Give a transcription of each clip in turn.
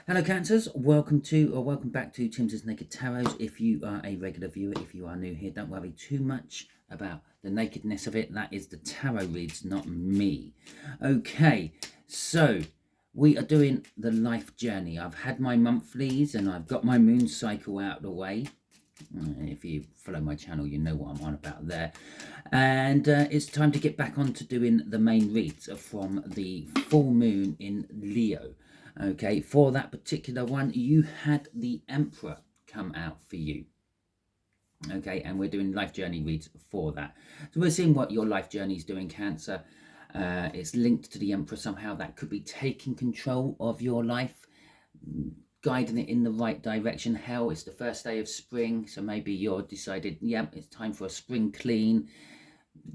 Hello Cancers, welcome back to Timsy Naked Tarot. If you are a regular viewer, if you are new here, don't worry too much about the nakedness of it. That is the tarot reads, not me. Okay, so we are doing the life journey. I've had my monthlies and I've got my moon cycle out of the way. If you follow my channel, you know what I'm on about there. And it's time to get back on to doing the main reads from the full moon in Leo. Okay, for that particular one, you had the Emperor come out for you. Okay, and we're doing life journey reads for that. So we're seeing what your life journey is doing, Cancer. It's linked to the Emperor somehow. That could be taking control of your life, guiding it in the right direction. Hell, it's the first day of spring, so maybe you're decided, yeah, it's time for a spring clean,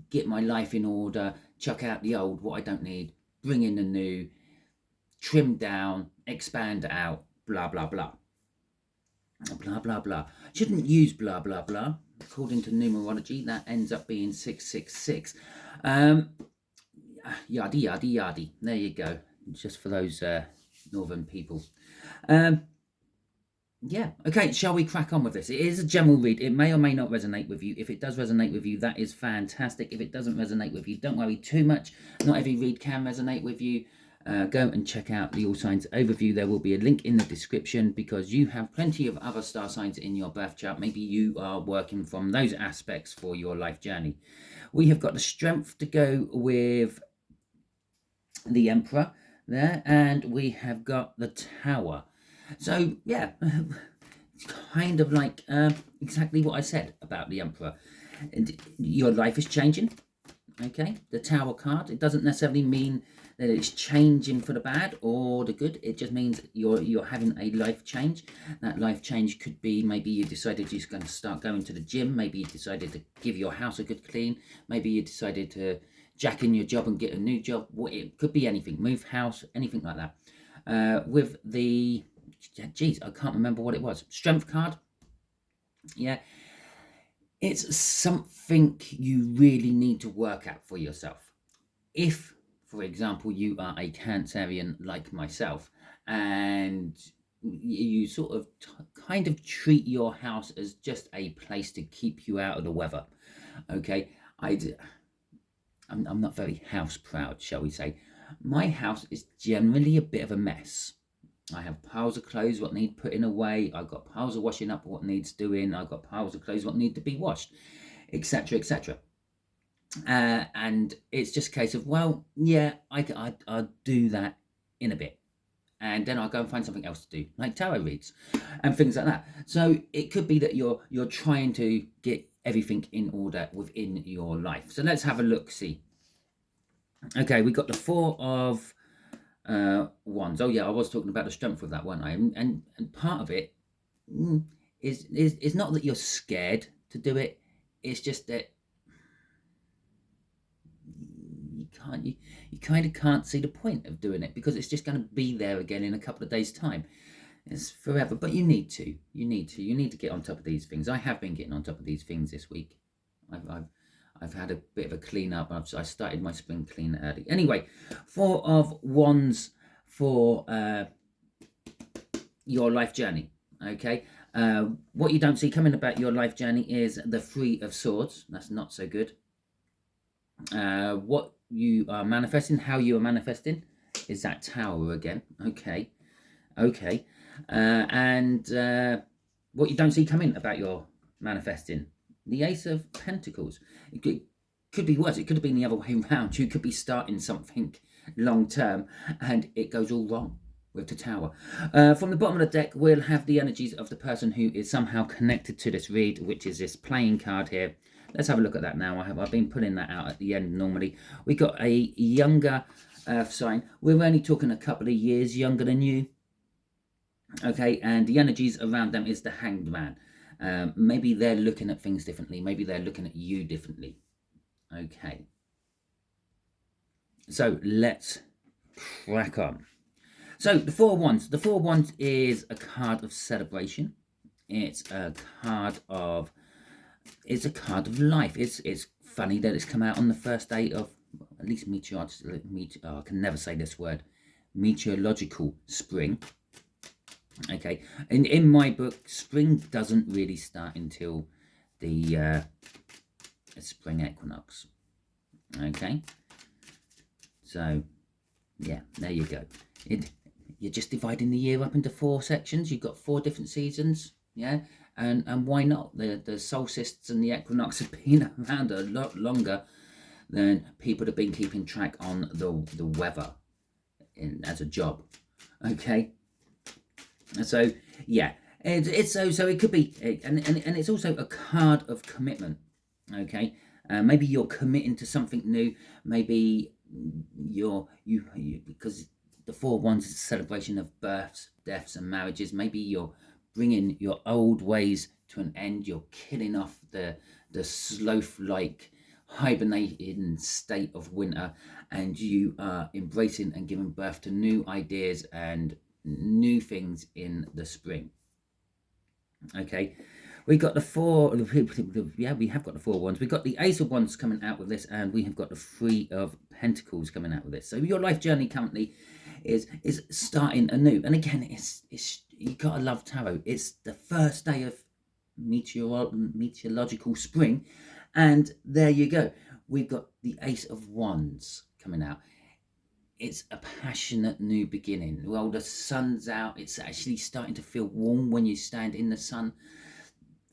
get my life in order, chuck out the old, what I don't need, bring in the new, trim down, expand out, blah, blah, blah. Blah, blah, blah. Shouldn't use blah, blah, blah. According to numerology, that ends up being 666. Yaddy, yaddy, yaddy. There you go. Just for those northern people. Yeah, okay, shall we crack on with this? It is a general read. It may or may not resonate with you. If it does resonate with you, that is fantastic. If it doesn't resonate with you, don't worry too much. Not every read can resonate with you. Go and check out the All Signs overview. There will be a link in the description because you have plenty of other star signs in your birth chart. Maybe you are working from those aspects for your life journey. We have got the Strength to go with the Emperor there, and we have got the Tower. So, yeah, it's kind of like exactly what I said about the Emperor. Your life is changing, okay? The Tower card, it doesn't necessarily mean that it's changing for the bad or the good. It just means you're having a life change. That life change could be maybe you decided you're going to start going to the gym. Maybe you decided to give your house a good clean. Maybe you decided to jack in your job and get a new job. It could be anything, move house, anything like that. With the, geez, I can't remember what it was. Strength card. Yeah. It's something you really need to work at for yourself. If, for example, you are a Cancerian like myself, and you sort of kind of treat your house as just a place to keep you out of the weather. Okay, I'm not very house proud, shall we say. My house is generally a bit of a mess. I have piles of clothes what need putting away. I've got piles of washing up what needs doing. I've got piles of clothes what need to be washed, etc., etc. And it's just a case of, well, yeah, I'll do that in a bit. And then I'll go and find something else to do, like tarot reads and things like that. So it could be that you're trying to get everything in order within your life. So let's have a look, see. Okay, we got the Four of Wands. Oh yeah, I was talking about the Strength with that, weren't I? And part of it is not that you're scared to do it. It's just that you kind of can't see the point of doing it because it's just going to be there again in a couple of days' time. It's forever, but you need to get on top of these things. I have been getting on top of these things this week. I've had a bit of a clean up. I started my spring clean early. Anyway, Four of Wands for your life journey. Okay, what you don't see coming about your life journey is the Three of Swords. That's not so good. What you are manifesting, how you are manifesting, is that Tower again. Okay, and what you don't see coming about your manifesting, the Ace of Pentacles. It could be worse. It could have been the other way around. You could be starting something long term and it goes all wrong with the Tower. From the bottom of the deck, we'll have the energies of the person who is somehow connected to this read, which is this playing card here. Let's have a look at that now. I've been pulling that out at the end normally. We got a younger earth sign. We're only talking a couple of years younger than you. Okay, and the energies around them is the Hanged Man. Maybe they're looking at things differently. Maybe they're looking at you differently. Okay. So let's crack on. So the Four of Wands. The Four of Wands is a card of celebration. It's a card of life. It's funny that it's come out on the first day of, at least I can never say this word, meteorological spring. Okay, in my book, spring doesn't really start until the spring equinox. Okay, so yeah, there you go. You're just dividing the year up into 4 sections. You've got 4 different seasons, yeah, and why not? The solstices and the equinox have been around a lot longer than people have been keeping track on the weather as a job. Okay, so yeah, it's so it could be, and it's also a card of commitment. Okay, maybe you're committing to something new. Maybe you because the 4 of Wands is a celebration of births, deaths, and marriages. Maybe you're bringing your old ways to an end. You're killing off the sloth-like hibernating state of winter, and you are embracing and giving birth to new ideas and new things in the spring. Okay, we got the 4, yeah, we have got the 4 Wands. We've got the Ace of Wands coming out with this, and we have got the 3 of Pentacles coming out with this. So your life journey currently is starting anew. And again, it's you gotta love tarot. It's the first day of meteorological spring, and there you go. We've got the Ace of Wands coming out. It's a passionate new beginning. Well, the sun's out. It's actually starting to feel warm when you stand in the sun.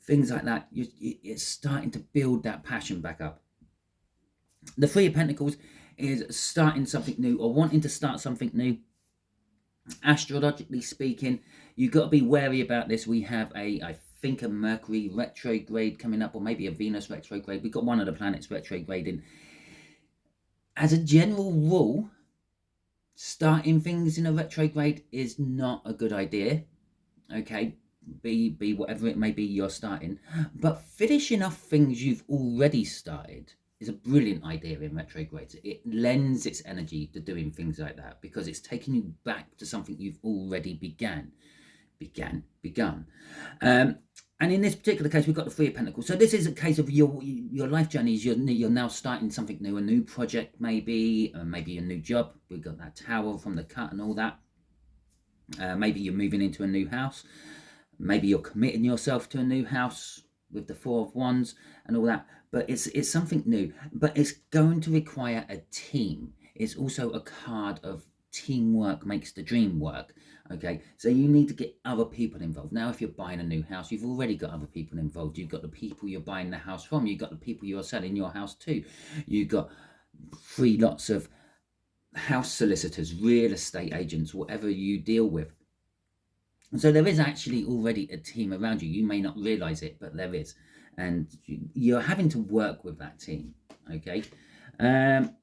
Things like that. It's starting to build that passion back up. The 3 of Pentacles is starting something new or wanting to start something new. Astrologically speaking, you've got to be wary about this. We have I think a Mercury retrograde coming up, or maybe a Venus retrograde. We've got one of the planets retrograding. As a general rule, starting things in a retrograde is not a good idea. Okay, be whatever it may be you're starting, but finishing off things you've already started is a brilliant idea in retrogrades. It lends its energy to doing things like that because it's taking you back to something you've already begun. And in this particular case, we've got the 3 of Pentacles. So this is a case of your life journeys. You're now starting something new, a new project, maybe a new job. We've got that tower from the cut and all that. Maybe you're moving into a new house. Maybe you're committing yourself to a new house with the 4 of Wands and all that. But it's something new. But it's going to require a team. It's also a card of teamwork makes the dream work. Okay, so you need to get other people involved. Now, if you're buying a new house, you've already got other people involved. You've got the people you're buying the house from. You've got the people you're selling your house to. You've got 3 lots of house solicitors, real estate agents, whatever you deal with. And so there is actually already a team around you. You may not realize it, but there is. And you're having to work with that team. Okay, and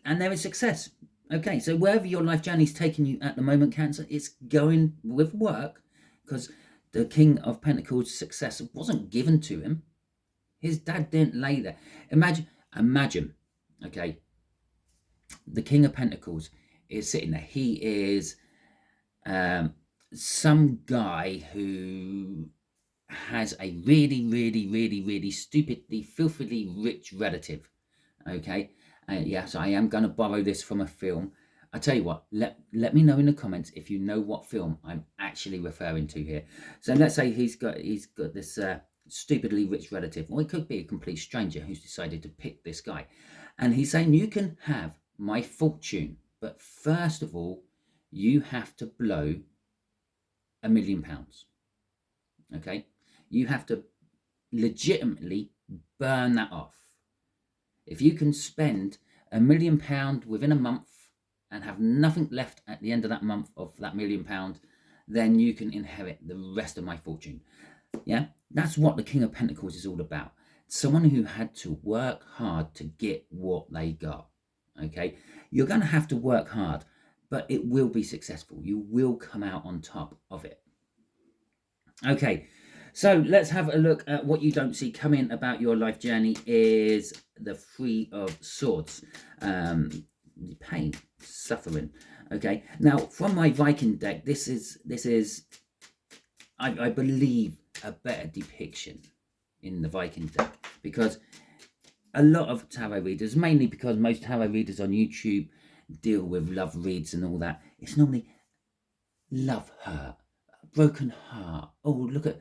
there is success. Okay, so wherever your life journey is taking you at the moment, Cancer, it's going with work, because the King of Pentacles' success wasn't given to him. His dad didn't lay there. Imagine, okay, the King of Pentacles is sitting there. He is some guy who has a really stupidly, filthily rich relative, okay? Yes, I am going to borrow this from a film. I tell you what, let me know in the comments if you know what film I'm actually referring to here. So let's say he's got this stupidly rich relative, or it could be a complete stranger who's decided to pick this guy, and he's saying, you can have my fortune, but first of all, you have to blow £1 million. Okay, you have to legitimately burn that off. If you can spend £1 million within a month and have nothing left at the end of that month of that £1 million, then you can inherit the rest of my fortune. Yeah, that's what the King of Pentacles is all about. Someone who had to work hard to get what they got. Okay, you're going to have to work hard, but it will be successful. You will come out on top of it. Okay, so let's have a look at what you don't see coming about your life journey is the 3 of Swords. Pain, suffering. Okay, now from my Viking deck, this is I believe a better depiction in the Viking deck, because a lot of tarot readers, mainly because most tarot readers on YouTube deal with love reads and all that, it's normally love hurt, broken heart. Oh, look at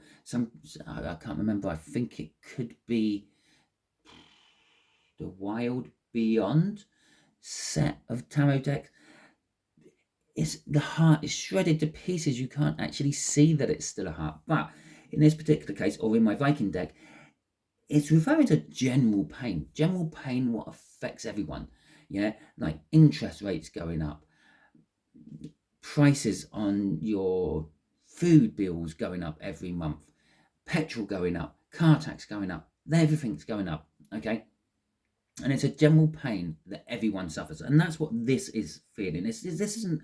I can't remember. I think it could be the Wild Beyond set of tarot decks. The heart is shredded to pieces. You can't actually see that it's still a heart. But in this particular case, or in my Viking deck, it's referring to general pain. General pain, what affects everyone. Yeah, like interest rates going up, prices on your food bills going up every month, petrol going up, car tax going up, everything's going up. Okay. And it's a general pain that everyone suffers. And that's what this is feeling. This isn't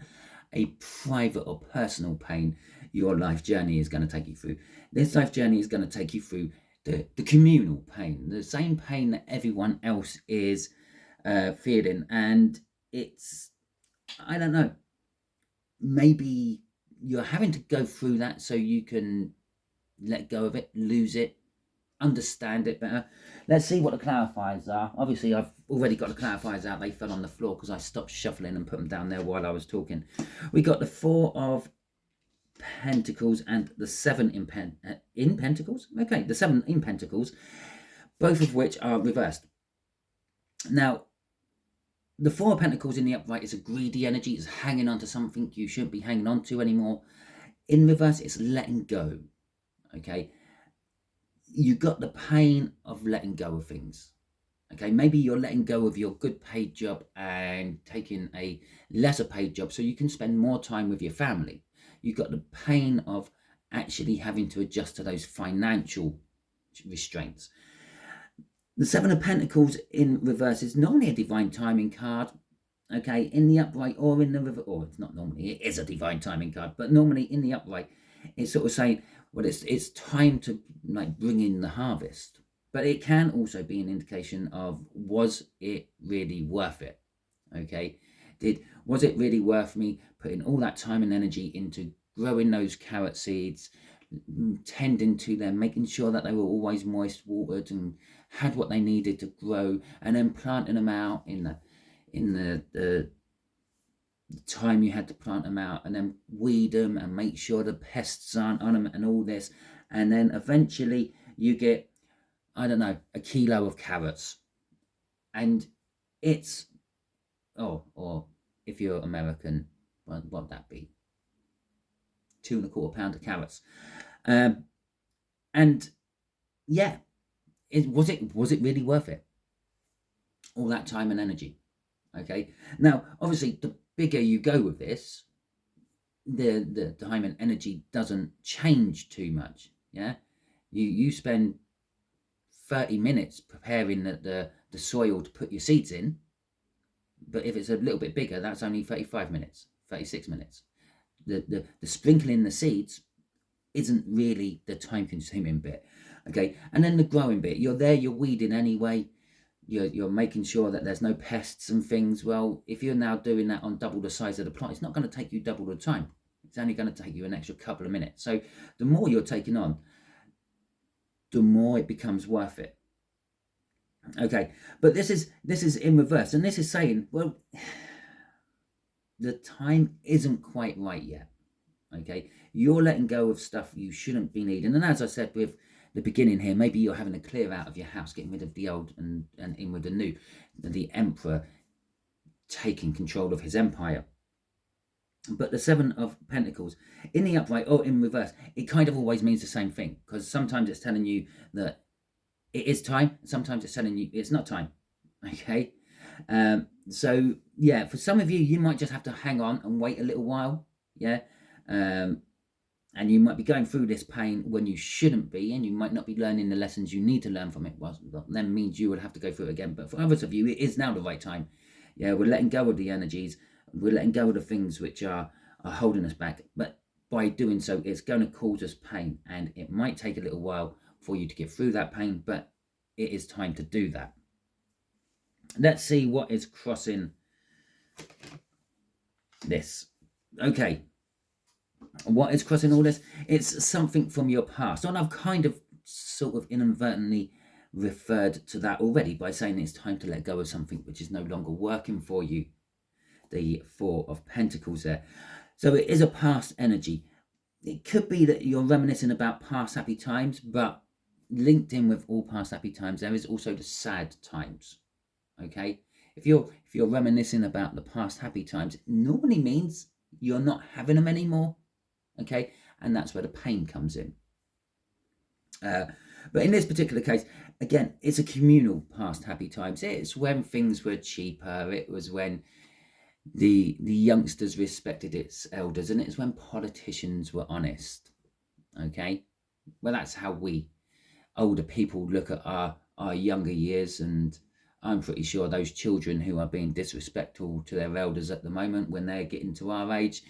a private or personal pain your life journey is going to take you through. This life journey is going to take you through the communal pain, the same pain that everyone else is feeling. And it's, I don't know, maybe you're having to go through that so you can let go of it, lose it, understand it better. Let's see what the clarifiers are. Obviously, I've already got the clarifiers out. They fell on the floor because I stopped shuffling and put them down there while I was talking. We got the 4 of Pentacles and the 7 in Pentacles. Okay, the 7 in Pentacles, both of which are reversed. Now, the 4 of Pentacles in the upright is a greedy energy. It's hanging on to something you shouldn't be hanging on to anymore. In reverse, it's letting go. Okay. You got the pain of letting go of things. Okay, maybe you're letting go of your good paid job and taking a lesser paid job so you can spend more time with your family. You got the pain of actually having to adjust to those financial restraints. The 7 of Pentacles in reverse is normally a divine timing card. Okay, in the upright or in the reverse, or it's not normally, it is a divine timing card, but normally in the upright, it's sort of saying, well, it's time to like bring in the harvest. But it can also be an indication of, was it really worth it? Okay, was it really worth me putting all that time and energy into growing those carrot seeds, tending to them, making sure that they were always moist watered and had what they needed to grow, and then planting them out in the time you had to plant them out, and then weed them and make sure the pests aren't on them and all this, and then eventually you get, I don't know, a kilo of carrots, and it's or if you're American, what'd that be? 2.25 pounds of carrots, and yeah, was it really worth it? All that time and energy. Okay, now obviously the bigger you go with this, the time and energy doesn't change too much. Yeah, you spend 30 minutes preparing the soil to put your seeds in, but if it's a little bit bigger, that's only 35 minutes, 36 minutes. The sprinkling the seeds isn't really the time consuming bit. Okay, and then the growing bit, you're weeding anyway. You're making sure that there's no pests and things. Well, if you're now doing that on double the size of the plot, it's not going to take you double the time. It's only going to take you an extra couple of minutes. So the more you're taking on, the more it becomes worth it. Okay, but this is in reverse, and this is saying, well, the time isn't quite right yet. Okay, you're letting go of stuff you shouldn't be needing, and as I said with the beginning here, maybe you're having to clear out of your house, getting rid of the old and in with the new. The emperor taking control of his empire. But the 7 of Pentacles in the upright or in reverse, it kind of always means the same thing, because sometimes it's telling you that it is time, sometimes it's telling you it's not time. Okay, so yeah, for some of you, you might just have to hang on and wait a little while. Yeah, and you might be going through this pain when you shouldn't be, and you might not be learning the lessons you need to learn from it. Well, that then means you will have to go through it again. But for others of you, it is now the right time. Yeah, we're letting go of the energies. We're letting go of the things which are holding us back. But by doing so, it's going to cause us pain. And it might take a little while for you to get through that pain, but it is time to do that. Let's see what is crossing this. Okay. What is crossing all this? It's something from your past. And I've kind of sort of inadvertently referred to that already by saying it's time to let go of something which is no longer working for you. The 4 of Pentacles there. So it is a past energy. it could be that you're reminiscing about past happy times, but linked in with all past happy times, there is also the sad times. Okay, if you're reminiscing about the past happy times, it normally means you're not having them anymore. Okay, and that's where the pain comes in. But in this particular case, again, it's a communal past happy times. It's when things were cheaper. It was when the youngsters respected its elders, and it's when politicians were honest. Okay, well, that's how we older people look at our younger years, and I'm pretty sure those children who are being disrespectful to their elders at the moment, when they're getting to our age,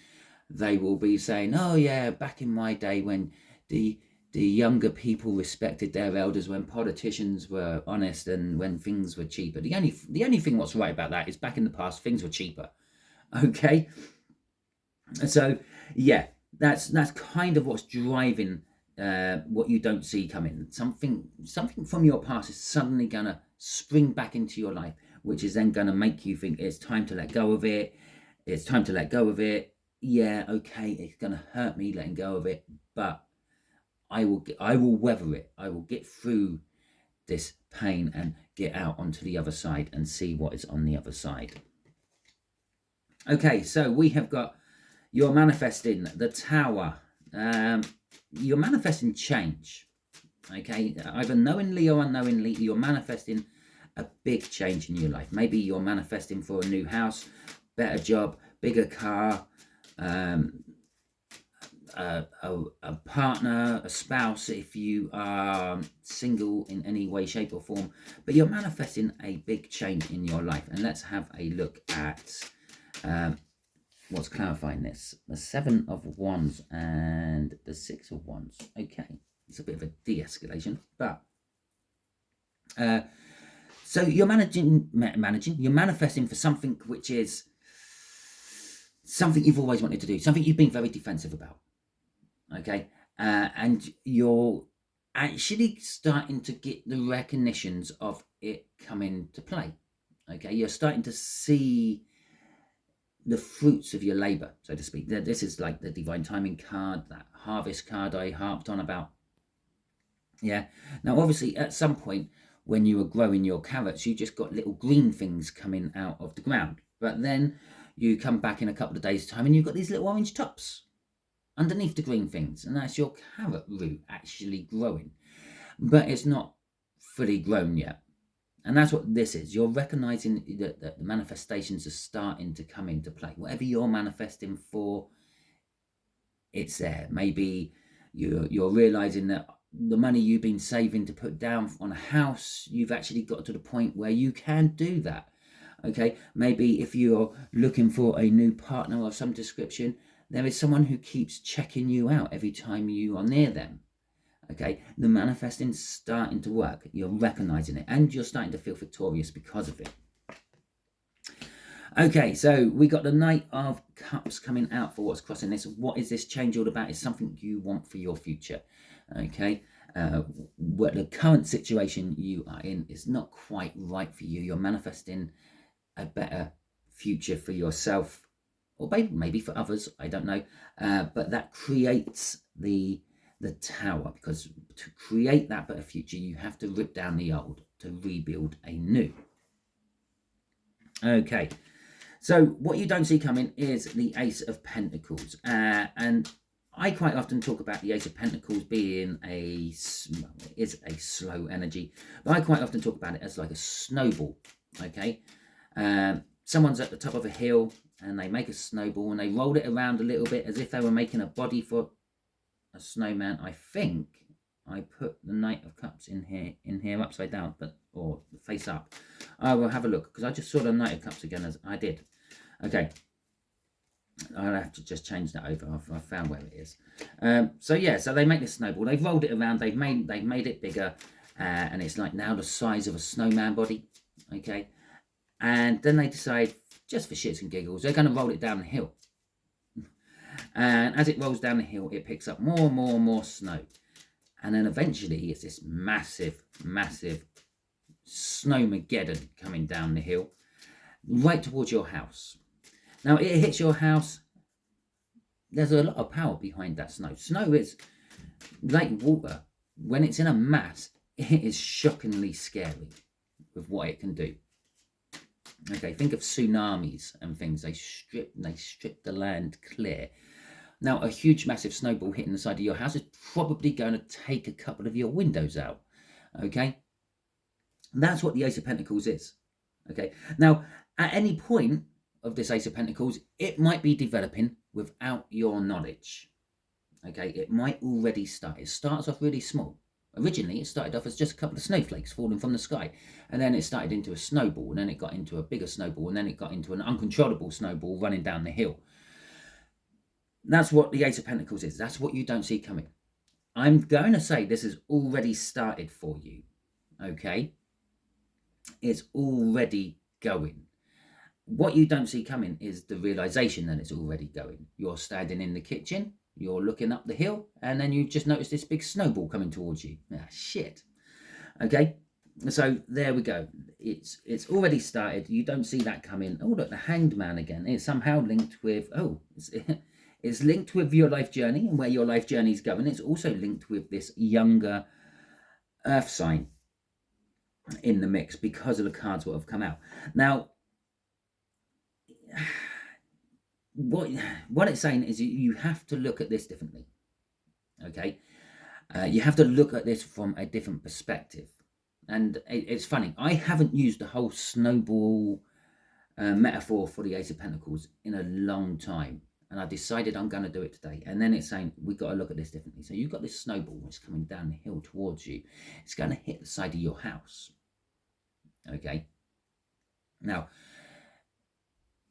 they will be saying, oh yeah, back in my day when the younger people respected their elders, when politicians were honest and when things were cheaper. The only thing what's right about that is back in the past things were cheaper. Okay, so yeah, that's kind of what's driving what you don't see coming. Something from your past is suddenly gonna spring back into your life, which is then gonna make you think it's time to let go of it. It's time to let go of it. Yeah, okay, it's gonna hurt me letting go of it, but I will weather it. I will get through this pain and get out onto the other side and see what is on the other side. Okay, so we have got you're manifesting the Tower. You're manifesting change. Okay, either knowingly or unknowingly, you're manifesting a big change in your life. Maybe you're manifesting for a new house, better job, bigger car, a partner, a spouse, if you are single in any way, shape or form. But you're manifesting a big change in your life. And let's have a look at what's clarifying this. The Seven of Wands and the Six of Wands. Okay, it's a bit of a de-escalation, but so you're you're manifesting for something which is something you've always wanted to do, something you've been very defensive about. Okay, and you're actually starting to get the recognitions of it coming to play. Okay, you're starting to see the fruits of your labor, so to speak. This is like the divine timing card, that harvest card I harped on about. Yeah, now obviously at some point when you were growing your carrots, you just got little green things coming out of the ground, but then you come back in a couple of days' time and you've got these little orange tops underneath the green things, and that's your carrot root actually growing, but it's not fully grown yet. And that's what this is. You're recognizing that the manifestations are starting to come into play. Whatever you're manifesting for, it's there. Maybe you're realizing that the money you've been saving to put down on a house, you've actually got to the point where you can do that. Okay, maybe if you're looking for a new partner of some description, there is someone who keeps checking you out every time you are near them. Okay, the manifesting's starting to work. You're recognizing it and you're starting to feel victorious because of it. Okay, so we got the Knight of Cups coming out for what's crossing this. What is this change all about? It's something you want for your future. Okay, what the current situation you are in is not quite right for you. You're manifesting a better future for yourself, or maybe for others, I don't know, but that creates the Tower, because to create that better future you have to rip down the old to rebuild a new. Okay, so what you don't see coming is the Ace of Pentacles, and I quite often talk about the Ace of Pentacles being is a slow energy, but I quite often talk about it as like a snowball. Okay, someone's at the top of a hill and they make a snowball and they roll it around a little bit as if they were making a body for a snowman. I think I put the Knight of Cups in here upside down, or face up. I will have a look because I just saw the Knight of Cups again as I did. Okay, I'll have to just change that over. I found where it is. So yeah, so they make this snowball. They've rolled it around. They've made it bigger, and it's like now the size of a snowman body. Okay, and then they decide, just for shits and giggles, they're going to roll it down the hill. And as it rolls down the hill, it picks up more and more snow. And then eventually it's this massive, massive snowmageddon coming down the hill, right towards your house. Now it hits your house, there's a lot of power behind that snow. Snow is like water. When it's in a mass, it is shockingly scary with what it can do. Okay, think of tsunamis and things. They strip the land clear. Now, a huge, massive snowball hitting the side of your house is probably going to take a couple of your windows out. Okay, that's what the Ace of Pentacles is. Okay, now at any point of this Ace of Pentacles, it might be developing without your knowledge. Okay, it might already start. It starts off really small. Originally, it started off as just a couple of snowflakes falling from the sky, and then it started into a snowball, and then it got into a bigger snowball, and then it got into an uncontrollable snowball running down the hill. That's what the Ace of Pentacles is. That's what you don't see coming. I'm going to say this has already started for you. Okay, it's already going. What you don't see coming is the realization that it's already going. You're standing in the kitchen, you're looking up the hill, and then you just notice this big snowball coming towards you. Ah, shit. Okay, so there we go. It's already started. You don't see that coming. Oh, look, the Hanged Man again. It's somehow linked with, it's linked with your life journey and where your life journey is going. It's also linked with this younger earth sign in the mix because of the cards that have come out. Now, what it's saying is you have to look at this differently. Okay, you have to look at this from a different perspective. And it's funny, I haven't used the whole snowball metaphor for the Ace of Pentacles in a long time, and I decided I'm going to do it today. And then it's saying we've got to look at this differently. So you've got this snowball that's coming down the hill towards you. It's going to hit the side of your house. Okay, now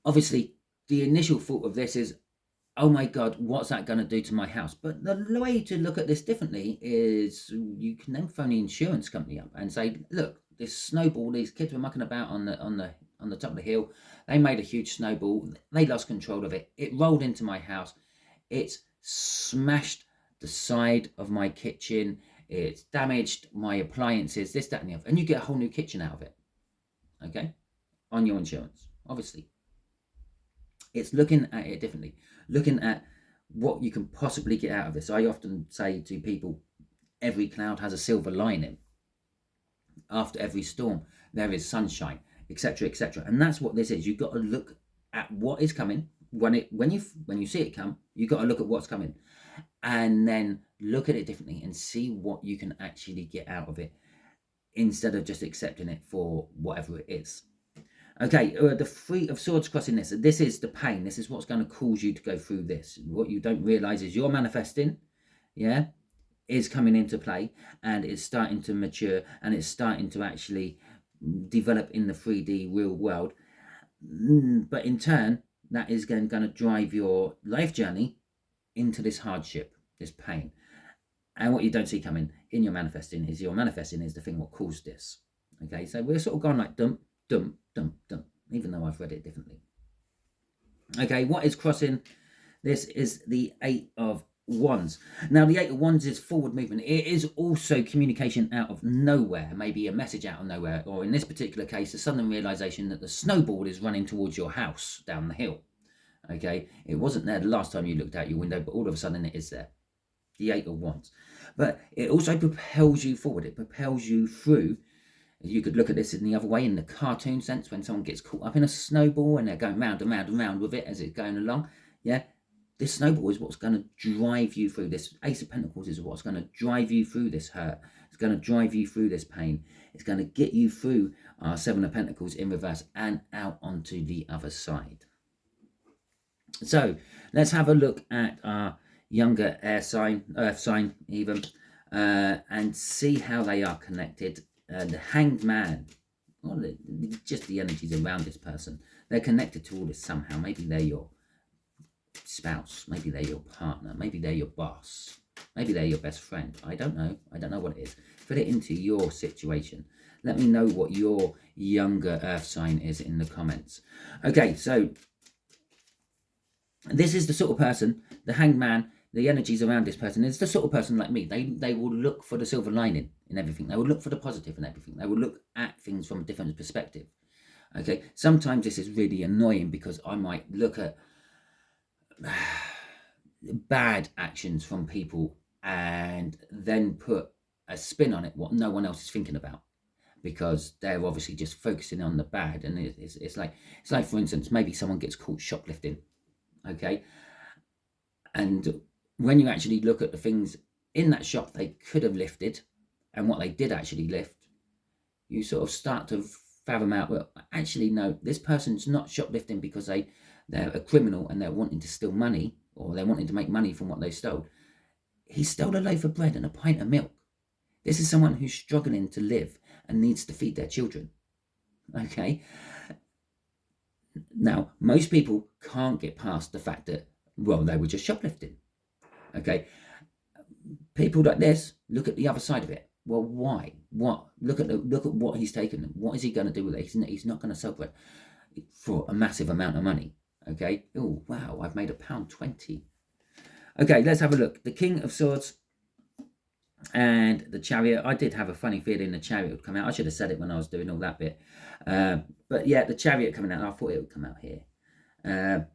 obviously the initial thought of this is, oh my God, what's that going to do to my house? But the way to look at this differently is you can then phone the insurance company up and say, look, this snowball, these kids were mucking about on the top of the hill. They made a huge snowball. They lost control of it. It rolled into my house. It's smashed the side of my kitchen. It's damaged my appliances, this, that, and the other. And you get a whole new kitchen out of it. Okay? On your insurance, obviously. It's looking at it differently, looking at what you can possibly get out of this. I often say to people, every cloud has a silver lining. After every storm, there is sunshine, etc., etc. And that's what this is. You've got to look at what is coming. When you see it come, you've got to look at what's coming, and then look at it differently and see what you can actually get out of it, instead of just accepting it for whatever it is. Okay, the Three of Swords crossing this. This is the pain. This is what's going to cause you to go through this. What you don't realize is you're manifesting, yeah, is coming into play, and it's starting to mature, and it's starting to actually develop in the 3D real world. But in turn, that is going to drive your life journey into this hardship, this pain. And what you don't see coming in your manifesting is the thing what caused this. Okay, so we're sort of going like dump, dump, dump, dump, even though I've read it differently. Okay, what is crossing this is the Eight of Wands. Now, the Eight of Wands is forward movement. It is also communication out of nowhere, maybe a message out of nowhere, or in this particular case, a sudden realization that the snowball is running towards your house down the hill. Okay, it wasn't there the last time you looked out your window, but all of a sudden it is there. The Eight of Wands. But it also propels you forward. It propels you through. You could look at this in the other way, in the cartoon sense, when someone gets caught up in a snowball and they're going round and round and round with it as it's going along. Yeah, this snowball is what's going to drive you through. This Ace of Pentacles is what's going to drive you through this hurt. It's going to drive you through this pain. It's going to get you through our Seven of Pentacles in reverse and out onto the other side. So let's have a look at our younger air sign, earth sign even, and see how they are connected. The Hanged Man, well, just the energies around this person, they're connected to all this somehow. Maybe they're your spouse, maybe they're your partner, maybe they're your boss, maybe they're your best friend. I don't know what it is. Put it into your situation. Let me know what your younger earth sign is in the comments. Okay, so this is the sort of person, the Hanged Man, the energies around this person is the sort of person like me. They will look for the silver lining in everything. They will look for the positive in everything. They will look at things from a different perspective. Okay, sometimes this is really annoying because I might look at bad actions from people and then put a spin on it what no one else is thinking about, because they're obviously just focusing on the bad. And it's like for instance, maybe someone gets caught shoplifting, okay, and when you actually look at the things in that shop they could have lifted and what they did actually lift, you sort of start to fathom out, well, actually no, this person's not shoplifting because they're a criminal and they're wanting to steal money, or they're wanting to make money from what they stole. He stole a loaf of bread and a pint of milk. This is someone who's struggling to live and needs to feed their children, okay? Now, most people can't get past the fact that, well, they were just shoplifting, okay? People like this look at the other side of it. Well, why? What? Look at what he's taken. What is he going to do with it? He's not going to sell bread for a massive amount of money, okay? Oh, wow, I've made £1.20. Okay, let's have a look. The King of Swords and the Chariot. I did have a funny feeling the Chariot would come out. I should have said it when I was doing all that bit. But yeah, the Chariot coming out, I thought it would come out here.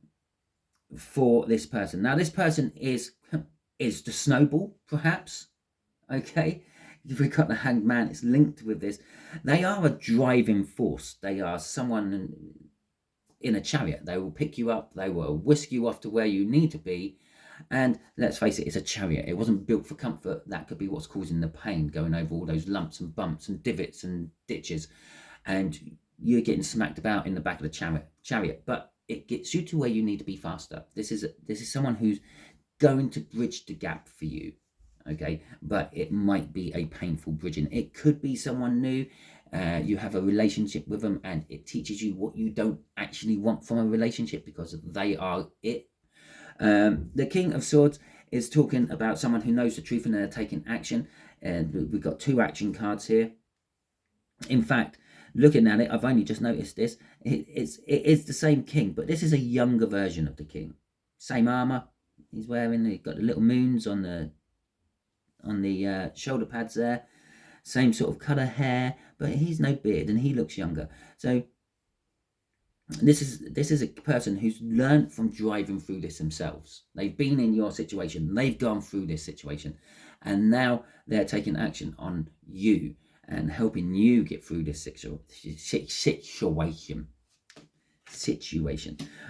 For this person. Now, this person is the Snowball, perhaps. Okay, we've got the Hanged Man. It's linked with this. They are a driving force. They are someone in a chariot. They will pick you up. They will whisk you off to where you need to be. And let's face it, it's a chariot. It wasn't built for comfort. That could be what's causing the pain, going over all those lumps and bumps and divots and ditches. And you're getting smacked about in the back of the chariot. But it gets you to where you need to be faster. This is someone who's going to bridge the gap for you, okay? But it might be a painful bridging. It could be someone new. You have a relationship with them and it teaches you what you don't actually want from a relationship because they are it. The King of Swords is talking about someone who knows the truth and they're taking action. And we've got 2 action cards here. In fact, looking at it, I've only just noticed this. It is the same king, but this is a younger version of the king. Same armor he's wearing. He's got the little moons on the shoulder pads there. Same sort of colour hair, but he's no beard and he looks younger. So this is a person who's learned from driving through this themselves. They've been in your situation. They've gone through this situation, and now they're taking action on you and helping you get through this situation.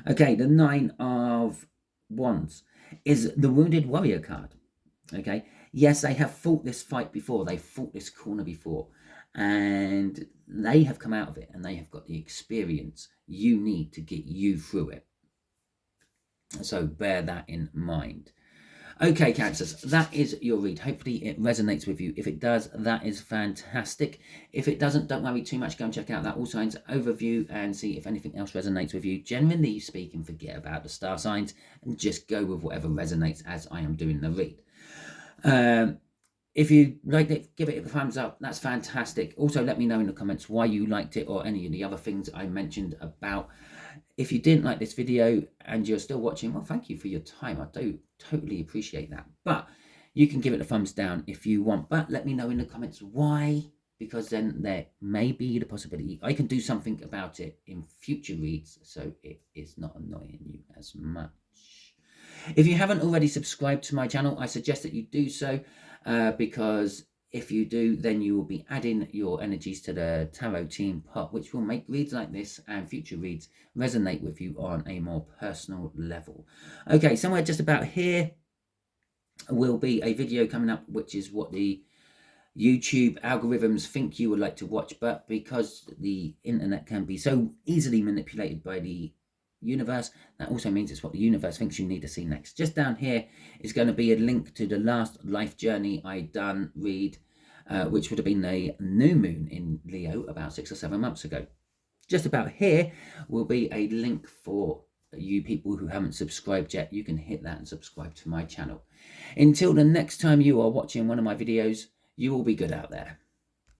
Okay, the 9 of Wands is the Wounded Warrior card. Okay, yes, they have fought this fight before. They fought this corner before, and they have come out of it, and they have got the experience you need to get you through it. So bear that in mind. Okay, Cancers, that is your read. Hopefully it resonates with you. If it does, that is fantastic. If it doesn't, don't worry too much. Go and check out that All Signs overview and see if anything else resonates with you. Generally speaking, forget about the star signs and just go with whatever resonates as I am doing the read. If you liked it, give it a thumbs up. That's fantastic. Also, let me know in the comments why you liked it or any of the other things I mentioned about. If you didn't like this video and you're still watching, well, thank you for your time. I do totally appreciate that. But you can give it a thumbs down if you want. But let me know in the comments why, because then there may be the possibility I can do something about it in future reads, so it is not annoying you as much. If you haven't already subscribed to my channel, I suggest that you do so, because if you do, then you will be adding your energies to the tarot team pot, which will make reads like this and future reads resonate with you on a more personal level. Okay, somewhere just about here will be a video coming up, which is what the YouTube algorithms think you would like to watch, but because the internet can be so easily manipulated by the universe, that also means it's what the universe thinks you need to see next. Just down here is going to be a link to the last life journey I done read, which would have been a new moon in Leo about 6 or 7 months ago. Just about here will be a link for you people who haven't subscribed yet. You can hit that and subscribe to my channel. Until the next time you are watching one of my videos, you will be good out there.